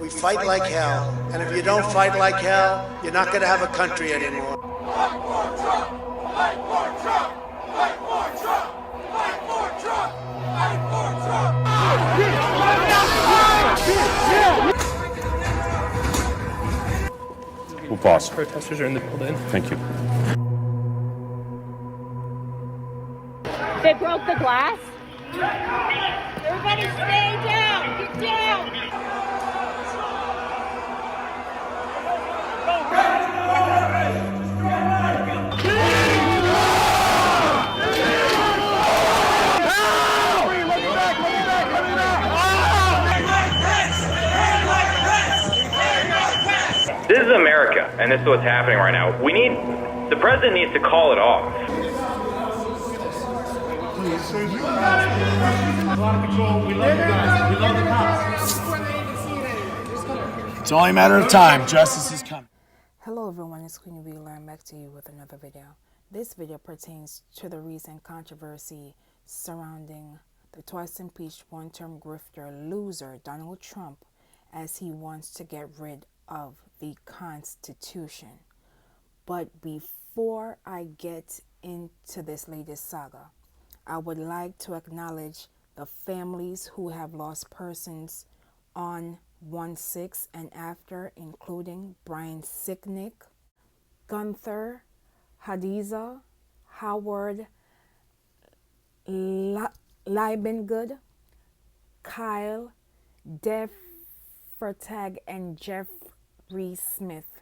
We fight like hell, and if you don't fight like hell, you're not going to have a country anymore. Fight for Trump! Fight for Trump! Fight for Trump! Fight for Trump! Fight for Trump! We'll pause. Protesters are in the building. Thank you. They broke the glass. Everybody stay down. Get down. This is America, and this is what's happening right now. The president needs to call it off. A lot of control. We love you guys. We love the cops. It's only a matter of time. Justice is coming. Hello everyone, it's Queen B. I'm back to you with another video. This video pertains to the recent controversy surrounding the twice impeached one-term grifter loser Donald Trump, as he wants to get rid of the Constitution. But before I get into this latest saga, I would like to acknowledge the families who have lost persons on 1/6 and after, including Brian Sicknick, Gunther, Hashida, Howard, Liebengood, Kyle, DeFreytag, and Jeffery Smith.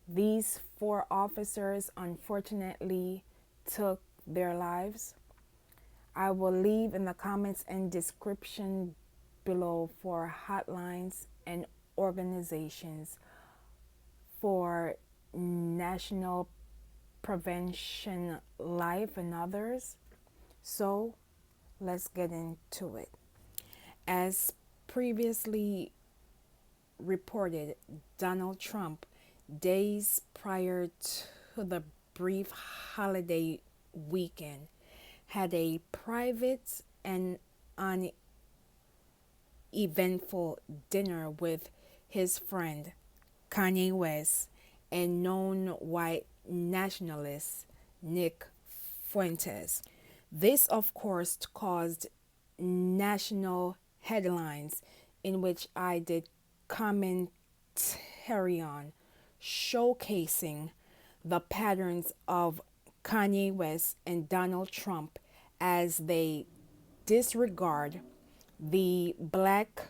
These 4 officers unfortunately took their lives. I will leave in the comments and description below for hotlines and organizations for National Prevention Life and others. So let's get into it. As previously reported, Donald Trump, days prior to the brief holiday weekend, had a private and uneventful dinner with his friend Kanye West and known white nationalist Nick Fuentes. This, of course, caused national headlines, in which I did commentary on, showcasing the patterns of Kanye West and Donald Trump as they disregard the Black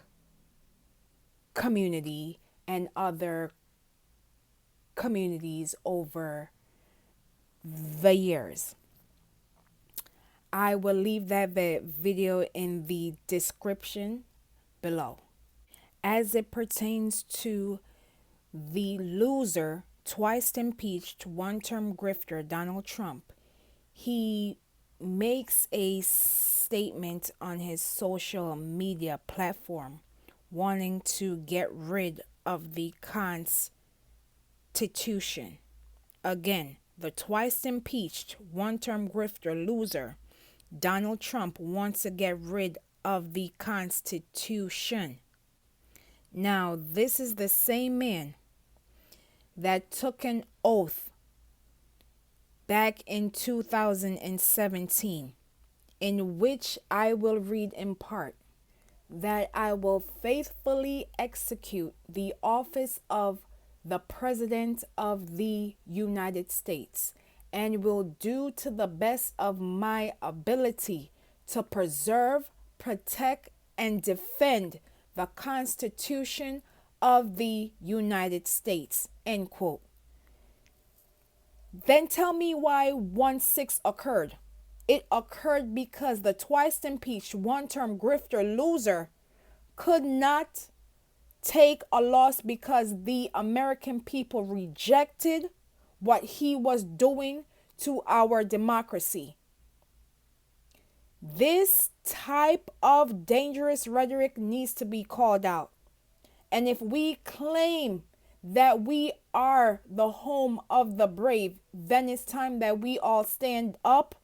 community and other communities over the years. I will leave that video in the description below. As it pertains to the loser, twice impeached, one-term grifter Donald Trump, he makes a statement on his social media platform wanting to get rid of the Constitution. Again, the twice impeached, one-term grifter loser Donald Trump wants to get rid of the Constitution. Now, this is the same man that took an oath back in 2017, in which I will read in part, that I will faithfully execute the office of the President of the United States, and will do to the best of my ability to preserve, protect, and defend the Constitution of the United States, end quote. Then tell me why 1/6 occurred. It occurred because the twice impeached, one-term grifter loser could not take a loss because the American people rejected what he was doing to our democracy. This type of dangerous rhetoric needs to be called out. And if we claim that we are the home of the brave, then it's time that we all stand up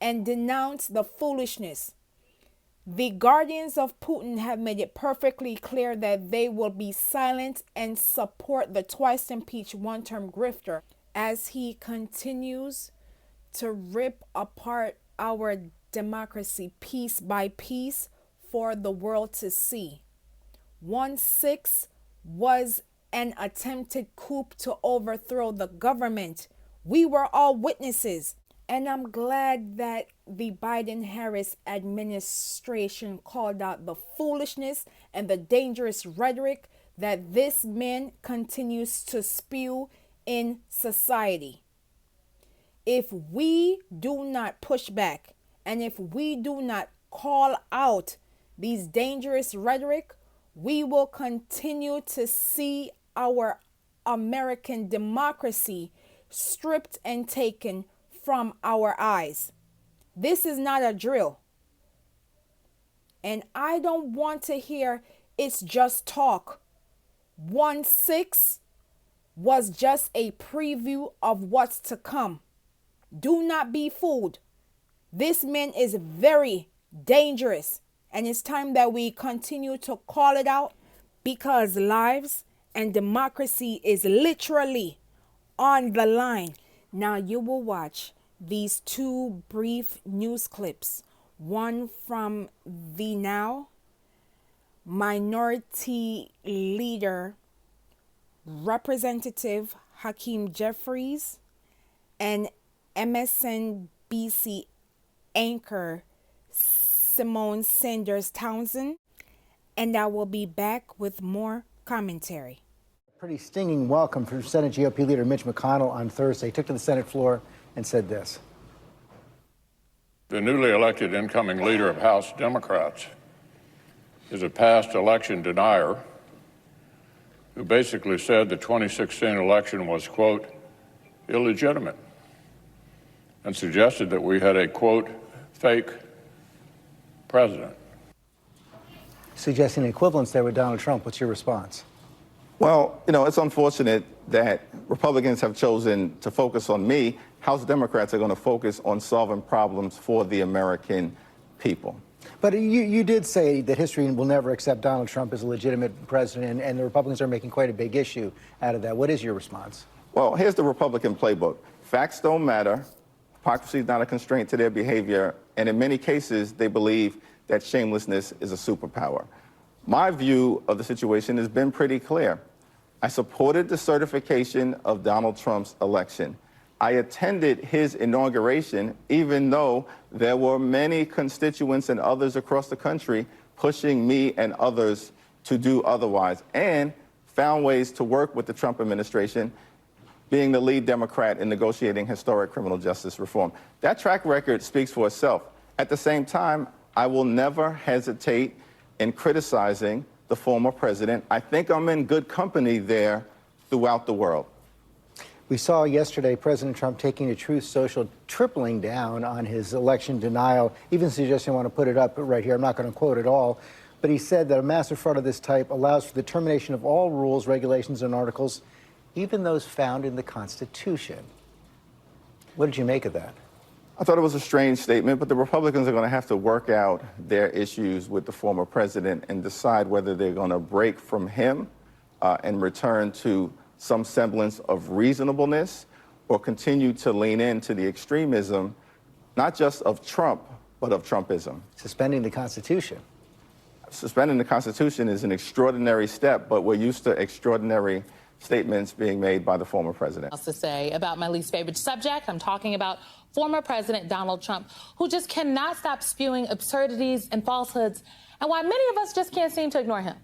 and denounce the foolishness. The guardians of Putin have made it perfectly clear that they will be silent and support the twice impeached one-term grifter as he continues to rip apart our democracy piece by piece for the world to see. 1/6 was an attempted coup to overthrow the government. We were all witnesses. And I'm glad that the Biden-Harris administration called out the foolishness and the dangerous rhetoric that this man continues to spew in society. If we do not push back and if we do not call out these dangerous rhetoric, we will continue to see our American democracy stripped and taken from our eyes. This is not a drill. And I don't want to hear it's just talk. 1/6 was just a preview of what's to come. Do not be fooled. This man is very dangerous. And it's time that we continue to call it out because lives and democracy is literally on the line. Now you will watch these two brief news clips. One from the now Minority Leader Representative Hakeem Jeffries and MSNBC anchor Simone Sanders Townsend, and I will be back with more commentary. Pretty stinging welcome from Senate GOP leader Mitch McConnell on Thursday. He took to the Senate floor and said this. The newly elected incoming leader of House Democrats is a past election denier who basically said the 2016 election was, quote, illegitimate, and suggested that we had a, quote, fake president. Suggesting equivalence there with Donald Trump. What's your response? Well, it's unfortunate that Republicans have chosen to focus on me. House Democrats are going to focus on solving problems for the American people. But you did say that history will never accept Donald Trump as a legitimate president, and the Republicans are making quite a big issue out of that. What is your response? Well, here's the Republican playbook. Facts don't matter. Hypocrisy is not a constraint to their behavior. And in many cases, they believe that shamelessness is a superpower. My view of the situation has been pretty clear. I supported the certification of Donald Trump's election. I attended his inauguration, even though there were many constituents and others across the country pushing me and others to do otherwise, and found ways to work with the Trump administration, being the lead Democrat in negotiating historic criminal justice reform. That track record speaks for itself. At the same time, I will never hesitate in criticizing the former president. I think I'm in good company there throughout the world. We saw yesterday President Trump taking to Truth Social, tripling down on his election denial, even suggesting I want to put it up right here. I'm not going to quote it all. But he said that a massive fraud of this type allows for the termination of all rules, regulations, and articles, even those found in the Constitution. What did you make of that? I thought it was a strange statement, but the Republicans are going to have to work out their issues with the former president and decide whether they're going to break from him and return to some semblance of reasonableness or continue to lean into the extremism, not just of Trump, but of Trumpism. Suspending the Constitution. Suspending the Constitution is an extraordinary step, but we're used to extraordinary statements being made by the former president. To say about my least favorite subject, I'm talking about former President Donald Trump, who just cannot stop spewing absurdities and falsehoods, and why many of us just can't seem to ignore him.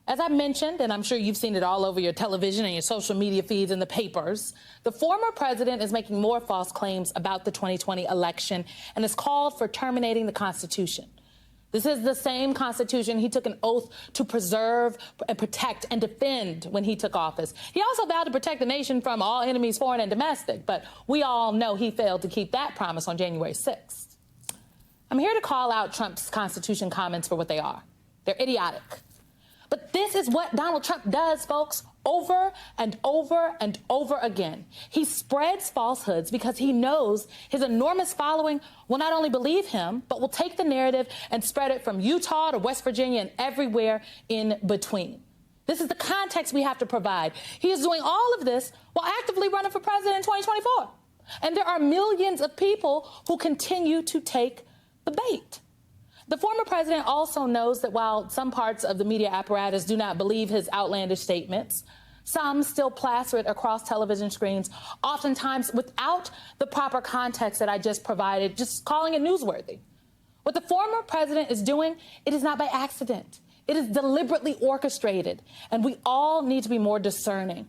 As I mentioned, and I'm sure you've seen it all over your television and your social media feeds and the papers, the former president is making more false claims about the 2020 election and has called for terminating the Constitution. This is the same Constitution he took an oath to preserve and protect and defend when he took office. He also vowed to protect the nation from all enemies, foreign and domestic, but we all know he failed to keep that promise on January 6th. I'm here to call out Trump's Constitution comments for what they are. They're idiotic. But this is what Donald Trump does, folks, over and over and over again. He spreads falsehoods because he knows his enormous following will not only believe him, but will take the narrative and spread it from Utah to West Virginia and everywhere in between. This is the context we have to provide. He is doing all of this while actively running for president in 2024. And there are millions of people who continue to take the bait. The former president also knows that while some parts of the media apparatus do not believe his outlandish statements, some still plaster it across television screens, oftentimes without the proper context that I just provided, just calling it newsworthy. What the former president is doing, it is not by accident. It is deliberately orchestrated, and we all need to be more discerning.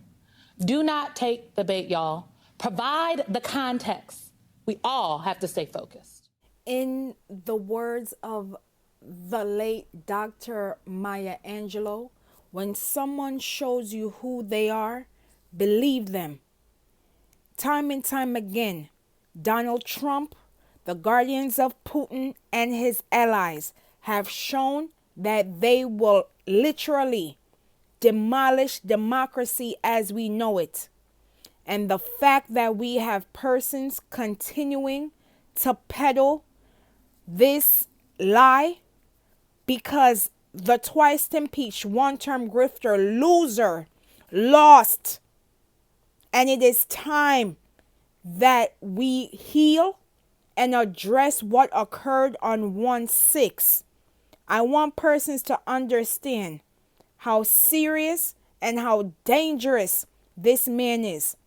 Do not take the bait, y'all. Provide the context. We all have to stay focused. In the words of the late Dr. Maya Angelou, when someone shows you who they are, believe them. Time and time again, Donald Trump, the guardians of Putin, and his allies have shown that they will literally demolish democracy as we know it. And the fact that we have persons continuing to peddle this lie because the twice impeached one-term grifter loser lost. And it is time that we heal and address what occurred on 1/6. I want persons to understand how serious and how dangerous this man is.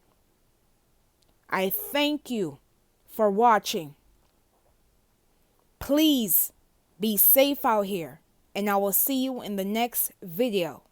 I thank you for watching. Please be safe out here, and I will see you in the next video.